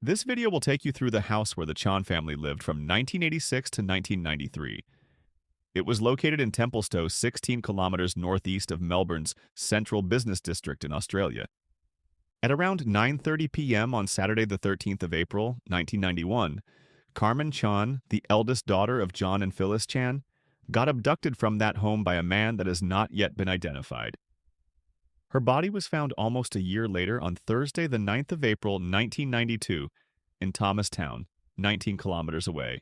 This video will take you through the house where the Chan family lived from 1986 to 1993. It was located in Templestowe, 16 kilometers northeast of Melbourne's central business district in Australia. At around 9:30 p.m. on Saturday the 13th of April, 1991, Carmen Chan, the eldest daughter of John and Phyllis Chan, got abducted from that home by a man that has not yet been identified. Her body was found almost a year later on Thursday the 9th of April, 1992, in Thomastown, 19 kilometers away.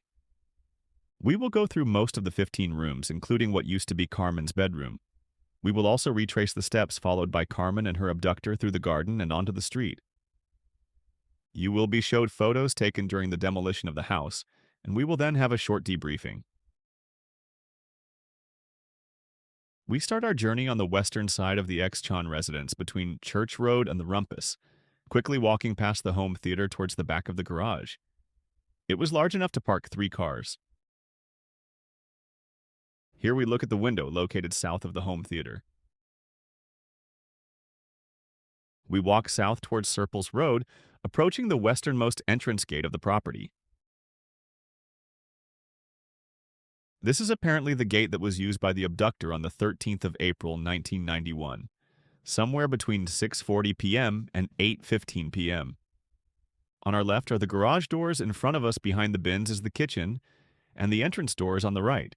We will go through most of the 15 rooms, including what used to be Carmen's bedroom. We will also retrace the steps followed by Carmen and her abductor through the garden and onto the street. You will be showed photos taken during the demolition of the house, and we will then have a short debriefing. We start our journey on the western side of the ex-Chan residence between Church Road and the Rumpus, quickly walking past the home theater towards the back of the garage. It was large enough to park 3 cars. Here we look at the window located south of the home theater. We walk south towards Serples Road, approaching the westernmost entrance gate of the property. This is apparently the gate that was used by the abductor on the 13th of April, 1991, somewhere between 6:40 p.m. and 8:15 p.m. On our left are the garage doors, in front of us behind the bins is the kitchen, and the entrance door is on the right.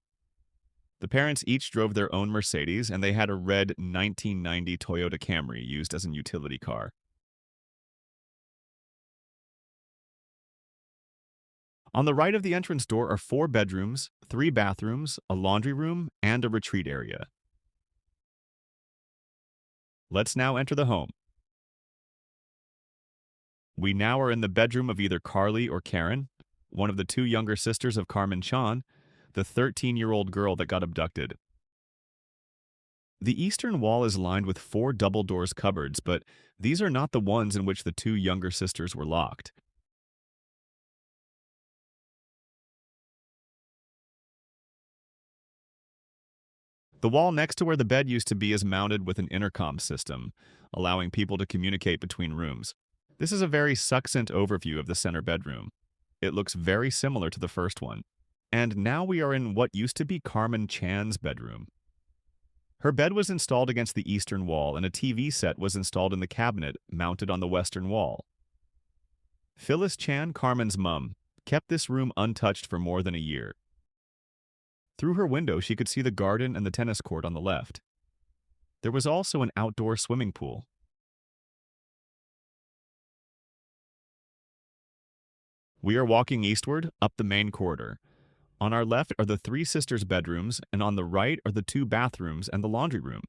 The parents each drove their own Mercedes, and they had a red 1990 Toyota Camry used as a utility car. On the right of the entrance door are 4 bedrooms, 3 bathrooms, a laundry room, and a retreat area. Let's now enter the home. We now are in the bedroom of either Carly or Karen, one of the 2 younger sisters of Carmen Chan, the 13-year-old girl that got abducted. The eastern wall is lined with 4 double-doors cupboards, but these are not the ones in which the 2 younger sisters were locked. The wall next to where the bed used to be is mounted with an intercom system, allowing people to communicate between rooms. This is a very succinct overview of the center bedroom. It looks very similar to the first one. And now we are in what used to be Carmen Chan's bedroom. Her bed was installed against the eastern wall, and a TV set was installed in the cabinet mounted on the western wall. Phyllis Chan, Carmen's mum, kept this room untouched for more than a year. Through her window, she could see the garden and the tennis court on the left. There was also an outdoor swimming pool. We are walking eastward, up the main corridor. On our left are the 3 sisters' bedrooms, and on the right are the 2 bathrooms and the laundry room.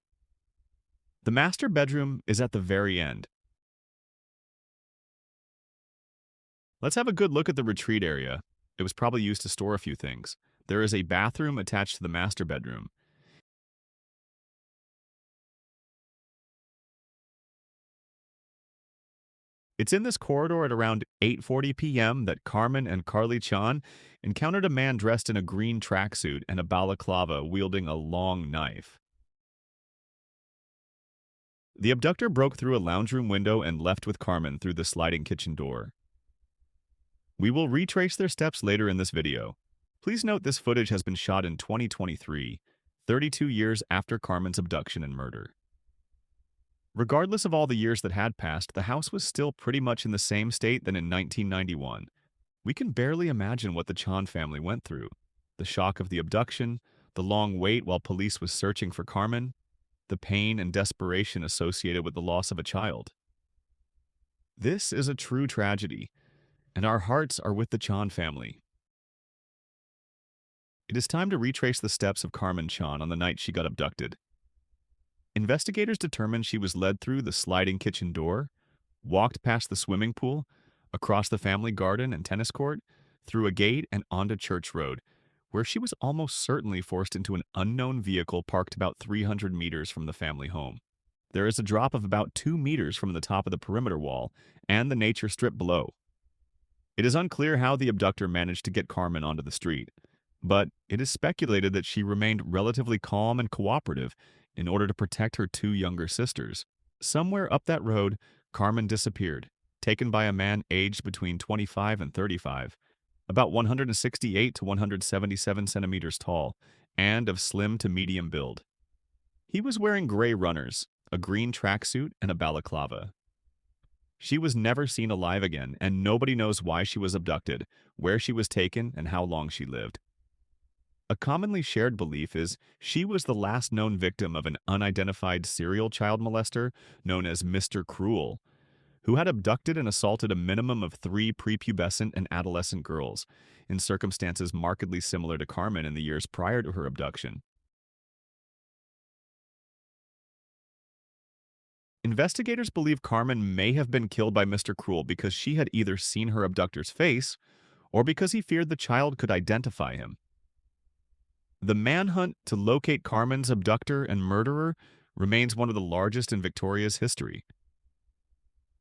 The master bedroom is at the very end. Let's have a good look at the retreat area. It was probably used to store a few things. There is a bathroom attached to the master bedroom. It's in this corridor at around 8:40 p.m. that Carmen and Carly Chan encountered a man dressed in a green tracksuit and a balaclava wielding a long knife. The abductor broke through a lounge room window and left with Carmen through the sliding kitchen door. We will retrace their steps later in this video. Please note this footage has been shot in 2023, 32 years after Carmen's abduction and murder. Regardless of all the years that had passed, the house was still pretty much in the same state than in 1991. We can barely imagine what the Chan family went through. The shock of the abduction, the long wait while police was searching for Carmen, the pain and desperation associated with the loss of a child. This is a true tragedy, and our hearts are with the Chan family. It is time to retrace the steps of Carmen Chan on the night she got abducted. Investigators determined she was led through the sliding kitchen door, walked past the swimming pool, across the family garden and tennis court, through a gate and onto Church Road, where she was almost certainly forced into an unknown vehicle parked about 300 meters from the family home. There is a drop of about 2 meters from the top of the perimeter wall and the nature strip below. It is unclear how the abductor managed to get Carmen onto the street, but it is speculated that she remained relatively calm and cooperative in order to protect her 2 younger sisters. Somewhere up that road, Carmen disappeared, taken by a man aged between 25 and 35, about 168 to 177 centimeters tall, and of slim to medium build. He was wearing gray runners, a green tracksuit, and a balaclava. She was never seen alive again, and nobody knows why she was abducted, where she was taken, and how long she lived. A commonly shared belief is she was the last known victim of an unidentified serial child molester known as Mr. Cruel, who had abducted and assaulted a minimum of 3 prepubescent and adolescent girls, in circumstances markedly similar to Carmen in the years prior to her abduction. Investigators believe Carmen may have been killed by Mr. Cruel because she had either seen her abductor's face or because he feared the child could identify him. The manhunt to locate Carmen's abductor and murderer remains one of the largest in Victoria's history.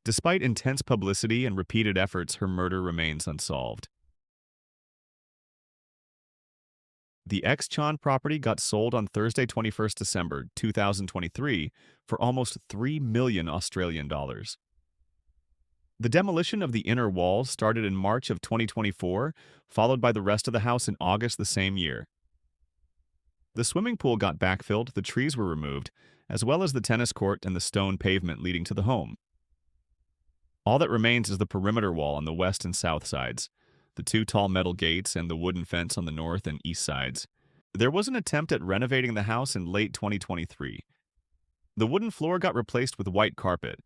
Despite intense publicity and repeated efforts, her murder remains unsolved. The ex-Chan property got sold on Thursday, 21st December 2023 for almost 3 million Australian dollars. The demolition of the inner walls started in March of 2024, followed by the rest of the house in August the same year. The swimming pool got backfilled, the trees were removed, as well as the tennis court and the stone pavement leading to the home. All that remains is the perimeter wall on the west and south sides, the 2 tall metal gates, and the wooden fence on the north and east sides. There was an attempt at renovating the house in late 2023. The wooden floor got replaced with white carpet.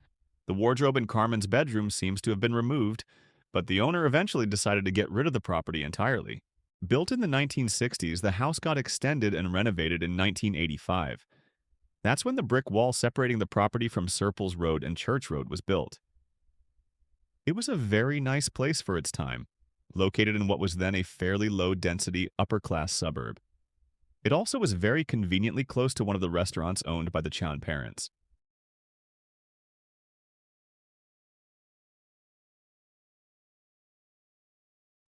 The wardrobe in Carmen's bedroom seems to have been removed, but the owner eventually decided to get rid of the property entirely. Built in the 1960s, the house got extended and renovated in 1985. That's when the brick wall separating the property from Serples Road and Church Road was built. It was a very nice place for its time, located in what was then a fairly low-density, upper-class suburb. It also was very conveniently close to one of the restaurants owned by the Chan parents.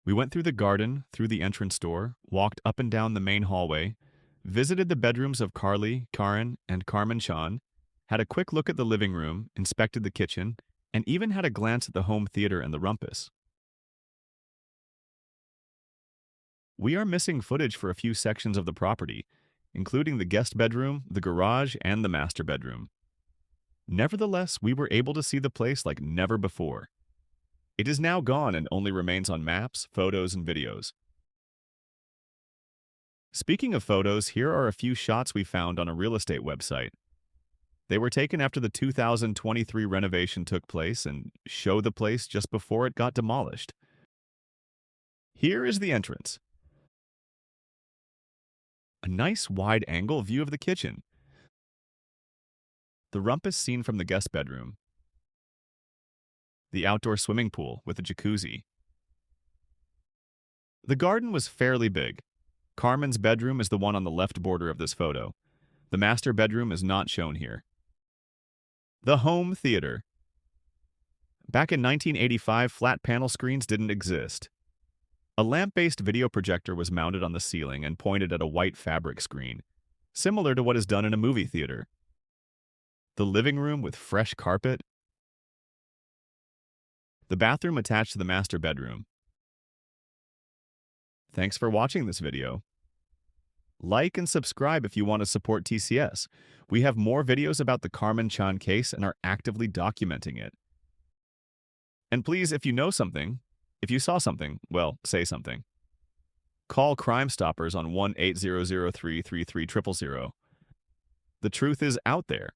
We went through the garden, through the entrance door, walked up and down the main hallway, visited the bedrooms of Carly, Karen, and Carmen Chan, had a quick look at the living room, inspected the kitchen, and even had a glance at the home theater and the rumpus. We are missing footage for a few sections of the property, including the guest bedroom, the garage, and the master bedroom. Nevertheless, we were able to see the place like never before. It is now gone and only remains on maps, photos, and videos. Speaking of photos, here are a few shots we found on a real estate website. They were taken after the 2023 renovation took place and show the place just before it got demolished. Here is the entrance. A nice wide-angle view of the kitchen. The rumpus seen from the guest bedroom. The outdoor swimming pool with a jacuzzi. The garden was fairly big. Carmen's bedroom is the one on the left border of this photo. The master bedroom is not shown here. The home theater. Back in 1985, flat panel screens didn't exist. A lamp-based video projector was mounted on the ceiling and pointed at a white fabric screen, similar to what is done in a movie theater. The living room with fresh carpet. The bathroom attached to the master bedroom. Thanks for watching this video. Like and subscribe if you want to support TCS. We have more videos about the Carmen Chan case and are actively documenting it. And please, if you know something, if you saw something, well, say something. Call Crime Stoppers on 1-8003-3300. The truth is out there.